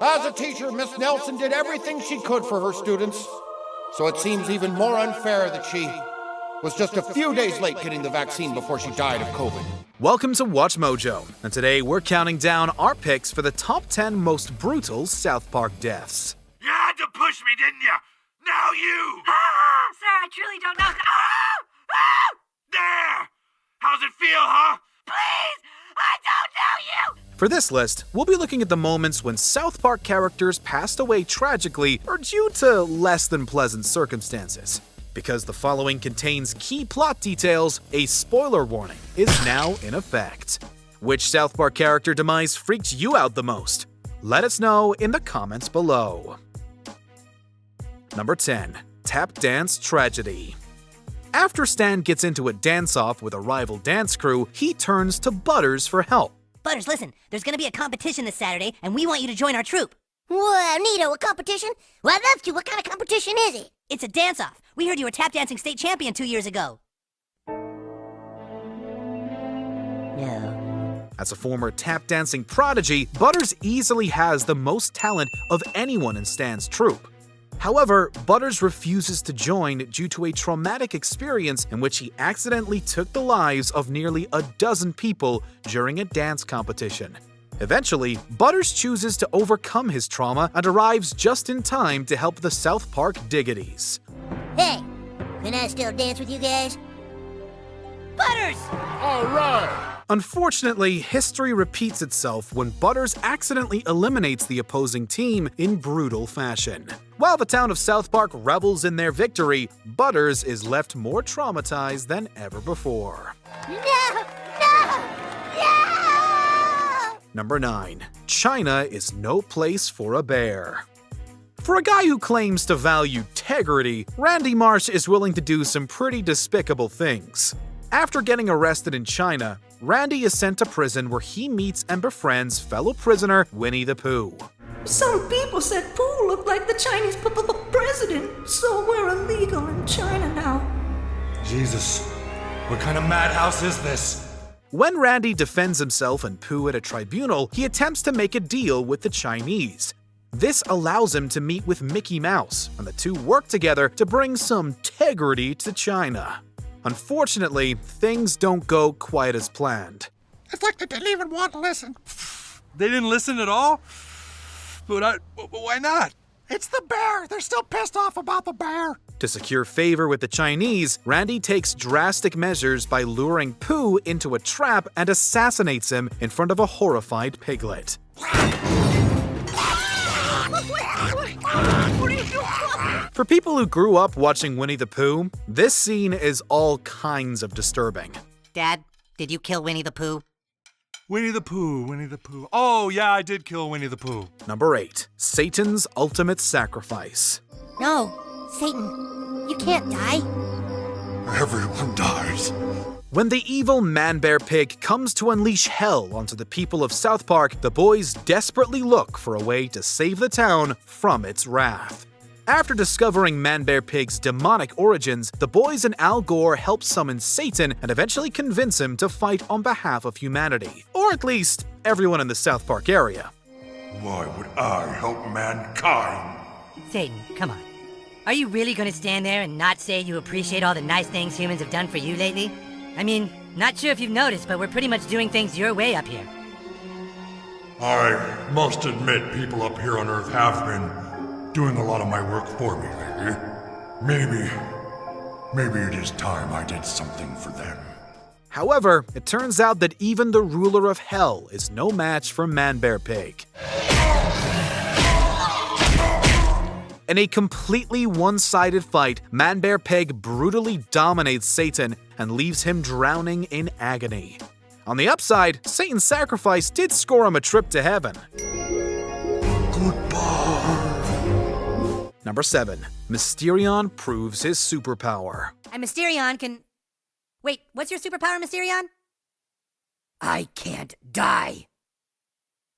As a teacher, Miss Nelson did everything she could for her students. So it seems even more unfair that she was just a few days late getting the vaccine before she died of COVID. Welcome to Watch Mojo, and today we're counting down our picks for the top 10 most brutal South Park deaths. You had to push me, didn't you? Now you! Sir, I truly don't know. There! How's it feel, huh? Please! I don't know you! For this list, we'll be looking at the moments when South Park characters passed away tragically or due to less than pleasant circumstances. Because the following contains key plot details, a spoiler warning is now in effect. Which South Park character demise freaked you out the most? Let us know in the comments below. Number 10. Tap Dance Tragedy. After Stan gets into a dance-off with a rival dance crew, he turns to Butters for help. Butters, listen, there's gonna be a competition this Saturday, and we want you to join our troupe. Wow, neato, a competition? Well, I'd love to. What kind of competition is it? It's a dance-off. We heard you were tap dancing state champion 2 years ago. No. As a former tap dancing prodigy, Butters easily has the most talent of anyone in Stan's troupe. However, Butters refuses to join due to a traumatic experience in which he accidentally took the lives of nearly a dozen people during a dance competition. Eventually, Butters chooses to overcome his trauma and arrives just in time to help the South Park Diggities. Hey, can I still dance with you guys? Butters! All right! Unfortunately, history repeats itself when Butters accidentally eliminates the opposing team in brutal fashion. While the town of South Park revels in their victory, Butters is left more traumatized than ever before. No! Number 9. China is no place for a bear. For a guy who claims to value integrity, Randy Marsh is willing to do some pretty despicable things. After getting arrested in China, Randy is sent to prison where he meets and befriends fellow prisoner Winnie the Pooh. Some people said Pooh looked like the Chinese president, so we're illegal in China now. Jesus, what kind of madhouse is this? When Randy defends himself and Pooh at a tribunal, he attempts to make a deal with the Chinese. This allows him to meet with Mickey Mouse, and the two work together to bring some integrity to China. Unfortunately, things don't go quite as planned. It's like they didn't even want to listen. They didn't listen at all? But why not? It's the bear. They're still pissed off about the bear. To secure favor with the Chinese, Randy takes drastic measures by luring Pooh into a trap and assassinates him in front of a horrified piglet. For people who grew up watching Winnie the Pooh, this scene is all kinds of disturbing. Dad, did you kill Winnie the Pooh? Winnie the Pooh. Oh, yeah, I did kill Winnie the Pooh. Number 8. Satan's Ultimate Sacrifice. No, Satan, you can't die. Everyone dies. When the evil Man-Bear Pig comes to unleash hell onto the people of South Park, the boys desperately look for a way to save the town from its wrath. After discovering Man-Bear Pig's demonic origins, the boys and Al Gore help summon Satan and eventually convince him to fight on behalf of humanity. Or at least, everyone in the South Park area. Why would I help mankind? Satan, come on. Are you really gonna stand there and not say you appreciate all the nice things humans have done for you lately? I mean, not sure if you've noticed, but we're pretty much doing things your way up here. I must admit people up here on Earth have been doing a lot of my work for me lately. Maybe it is time I did something for them. However, it turns out that even the ruler of hell is no match for Man-Bear Pig. In a completely one-sided fight, Man-Bear Pig brutally dominates Satan and leaves him drowning in agony. On the upside, Satan's sacrifice did score him a trip to heaven. Goodbye. Number 7. Mysterion proves his superpower. And Mysterion can... Wait, what's your superpower, Mysterion? I can't die.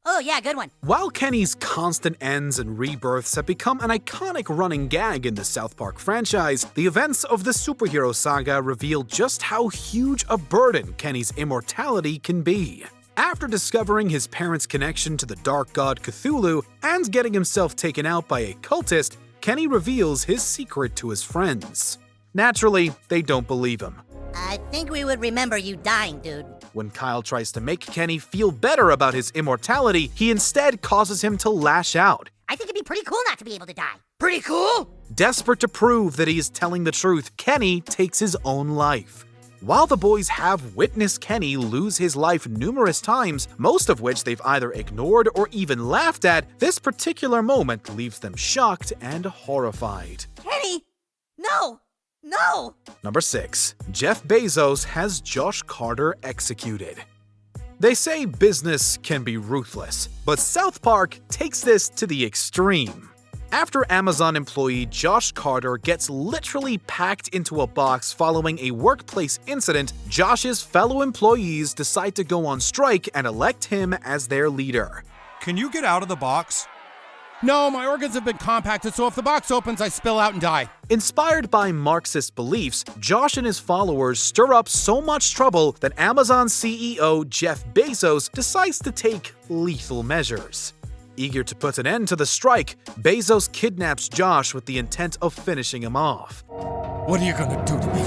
Oh, yeah, good one. While Kenny's constant ends and rebirths have become an iconic running gag in the South Park franchise, the events of the superhero saga reveal just how huge a burden Kenny's immortality can be. After discovering his parents' connection to the dark god Cthulhu and getting himself taken out by a cultist, Kenny reveals his secret to his friends. Naturally, they don't believe him. I think we would remember you dying, dude. When Kyle tries to make Kenny feel better about his immortality, he instead causes him to lash out. I think it'd be pretty cool not to be able to die. Pretty cool? Desperate to prove that he is telling the truth, Kenny takes his own life. While the boys have witnessed Kenny lose his life numerous times, most of which they've either ignored or even laughed at, this particular moment leaves them shocked and horrified. Kenny! No! No! Number 6. Jeff Bezos has Josh Carter executed. They say business can be ruthless, but South Park takes this to the extreme. After Amazon employee Josh Carter gets literally packed into a box following a workplace incident, Josh's fellow employees decide to go on strike and elect him as their leader. Can you get out of the box? No, my organs have been compacted, so if the box opens, I spill out and die. Inspired by Marxist beliefs, Josh and his followers stir up so much trouble that Amazon CEO Jeff Bezos decides to take lethal measures. Eager to put an end to the strike, Bezos kidnaps Josh with the intent of finishing him off. What are you gonna do to me?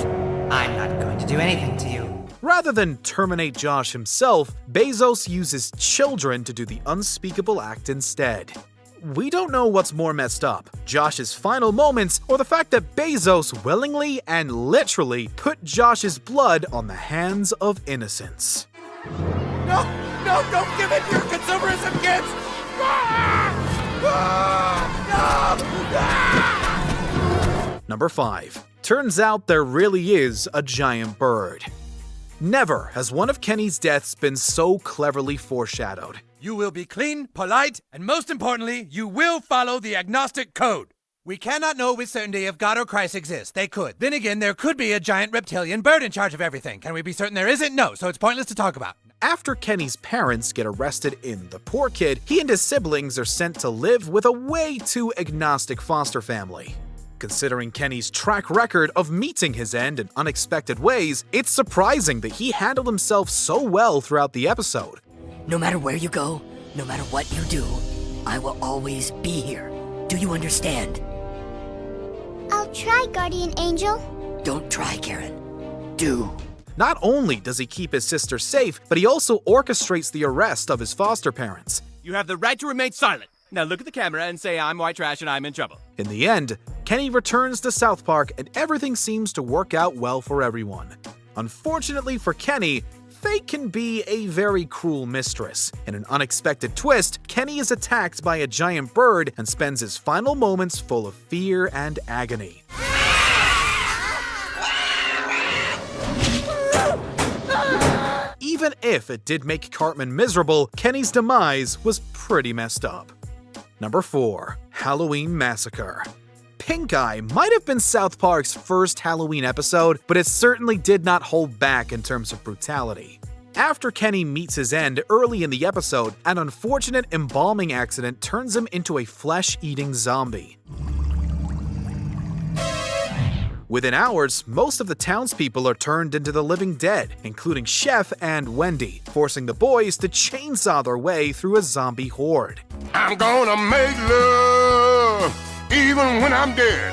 I'm not going to do anything to you. Rather than terminate Josh himself, Bezos uses children to do the unspeakable act instead. We don't know what's more messed up, Josh's final moments or the fact that Bezos willingly and literally put Josh's blood on the hands of innocents. No, don't give in to your consumerism, kids! Number 5. Turns out there really is a giant bird. Never has one of Kenny's deaths been so cleverly foreshadowed. You will be clean, polite, and most importantly, you will follow the agnostic code. We cannot know with certainty if God or Christ exists. They could. Then again, there could be a giant reptilian bird in charge of everything. Can we be certain there isn't? No, so it's pointless to talk about. After Kenny's parents get arrested in The Poor Kid, he and his siblings are sent to live with a way too agnostic foster family. Considering Kenny's track record of meeting his end in unexpected ways, it's surprising that he handled himself so well throughout the episode. No matter where you go, no matter what you do, I will always be here. Do you understand? I'll try, Guardian Angel. Don't try, Karen. Do. Not only does he keep his sister safe, but he also orchestrates the arrest of his foster parents. You have the right to remain silent. Now look at the camera and say I'm white trash and I'm in trouble. In the end, Kenny returns to South Park and everything seems to work out well for everyone. Unfortunately for Kenny, fate can be a very cruel mistress. In an unexpected twist, Kenny is attacked by a giant bird and spends his final moments full of fear and agony. Even if it did make Cartman miserable, Kenny's demise was pretty messed up. Number 4. Halloween Massacre. Pink Eye might have been South Park's first Halloween episode, but it certainly did not hold back in terms of brutality. After Kenny meets his end early in the episode, an unfortunate embalming accident turns him into a flesh-eating zombie. Within hours, most of the townspeople are turned into the living dead, including Chef and Wendy, forcing the boys to chainsaw their way through a zombie horde. I'm gonna make love, even when I'm dead.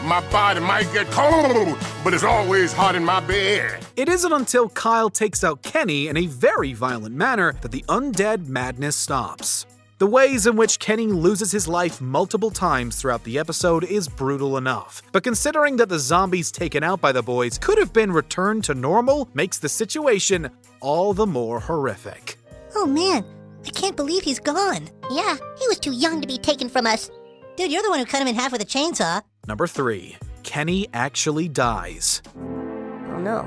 My body might get cold, but it's always hot in my bed. It isn't until Kyle takes out Kenny in a very violent manner that the undead madness stops. The ways in which Kenny loses his life multiple times throughout the episode is brutal enough, but considering that the zombies taken out by the boys could have been returned to normal makes the situation all the more horrific. Oh man, I can't believe he's gone. Yeah, he was too young to be taken from us. Dude, you're the one who cut him in half with a chainsaw. Number 3. Kenny actually dies. Oh no.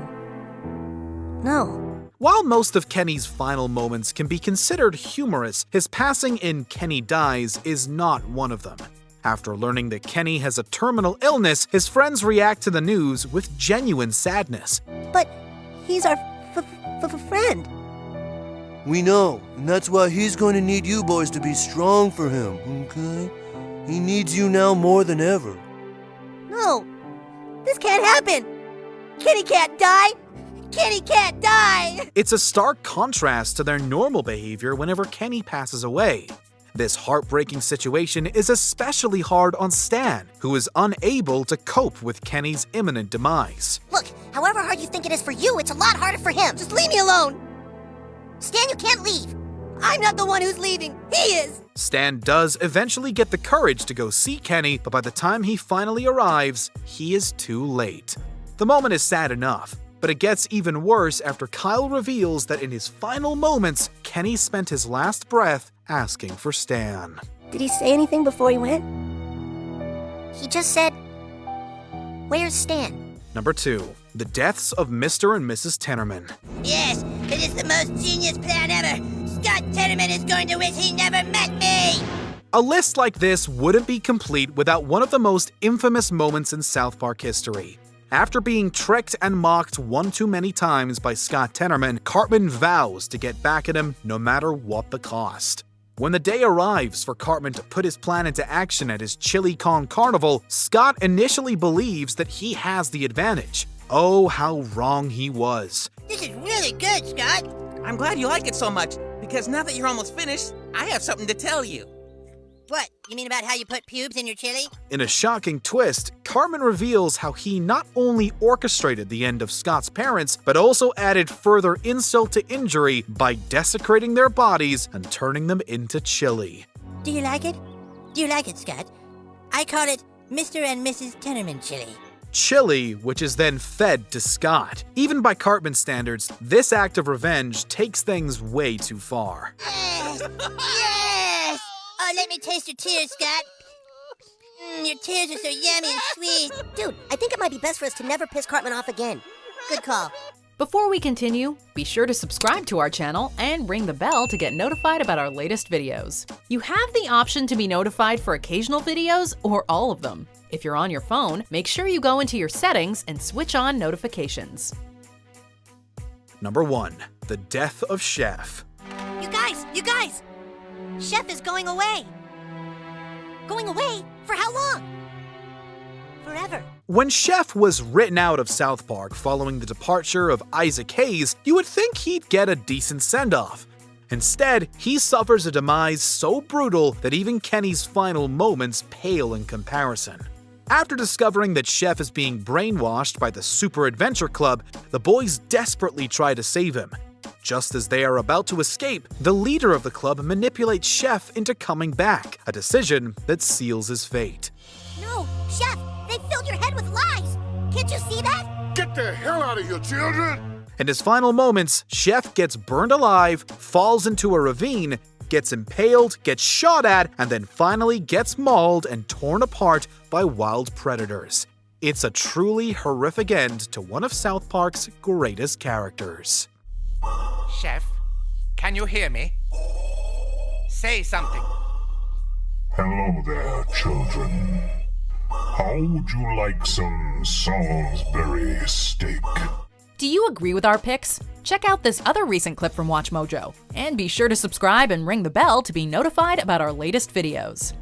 No. While most of Kenny's final moments can be considered humorous, his passing in Kenny Dies is not one of them. After learning that Kenny has a terminal illness, his friends react to the news with genuine sadness. But he's our friend. We know, and that's why he's going to need you boys to be strong for him, okay? He needs you now more than ever. No, this can't happen. Kenny can't die. Kenny can't die! It's a stark contrast to their normal behavior whenever Kenny passes away. This heartbreaking situation is especially hard on Stan, who is unable to cope with Kenny's imminent demise. Look, however hard you think it is for you, it's a lot harder for him. Just leave me alone. Stan, you can't leave. I'm not the one who's leaving. He is. Stan does eventually get the courage to go see Kenny, but by the time he finally arrives, he is too late. The moment is sad enough, but it gets even worse after Kyle reveals that in his final moments, Kenny spent his last breath asking for Stan. Did he say anything before he went? He just said, "Where's Stan?" Number 2. The deaths of Mr. and Mrs. Tenorman. Yes, it is the most genius plan ever. Scott Tenorman is going to wish he never met me. A list like this wouldn't be complete without one of the most infamous moments in South Park history. After being tricked and mocked one too many times by Scott Tenorman, Cartman vows to get back at him no matter what the cost. When the day arrives for Cartman to put his plan into action at his Chili Con Carnival, Scott initially believes that he has the advantage. Oh, how wrong he was. This is really good, Scott. I'm glad you like it so much, because now that you're almost finished, I have something to tell you. What? You mean about how you put pubes in your chili? In a shocking twist, Cartman reveals how he not only orchestrated the end of Scott's parents, but also added further insult to injury by desecrating their bodies and turning them into chili. Do you like it? Do you like it, Scott? I call it Mr. and Mrs. Tenorman chili. Chili, which is then fed to Scott. Even by Cartman standards, this act of revenge takes things way too far. Yes! Yes! Oh, let me taste your tears, Scott. Your tears are so yummy and sweet. Dude, I think it might be best for us to never piss Cartman off again. Good call. Before we continue, be sure to subscribe to our channel and ring the bell to get notified about our latest videos. You have the option to be notified for occasional videos or all of them. If you're on your phone, make sure you go into your settings and switch on notifications. Number 1. The death of Chef. You guys! Chef is going away. Going away? For how long? Forever. When Chef was written out of South Park following the departure of Isaac Hayes, you would think he'd get a decent send-off. Instead, he suffers a demise so brutal that even Kenny's final moments pale in comparison. After discovering that Chef is being brainwashed by the Super Adventure Club, the boys desperately try to save him. Just as they are about to escape, the leader of the club manipulates Chef into coming back, a decision that seals his fate. No, Chef, they filled your head with lies. Can't you see that? Get the hell out of here, children! In his final moments, Chef gets burned alive, falls into a ravine, gets impaled, gets shot at, and then finally gets mauled and torn apart by wild predators. It's a truly horrific end to one of South Park's greatest characters. Chef, can you hear me? Say something. Hello there, children. How would you like some Salisbury steak? Do you agree with our picks? Check out this other recent clip from WatchMojo, and be sure to subscribe and ring the bell to be notified about our latest videos.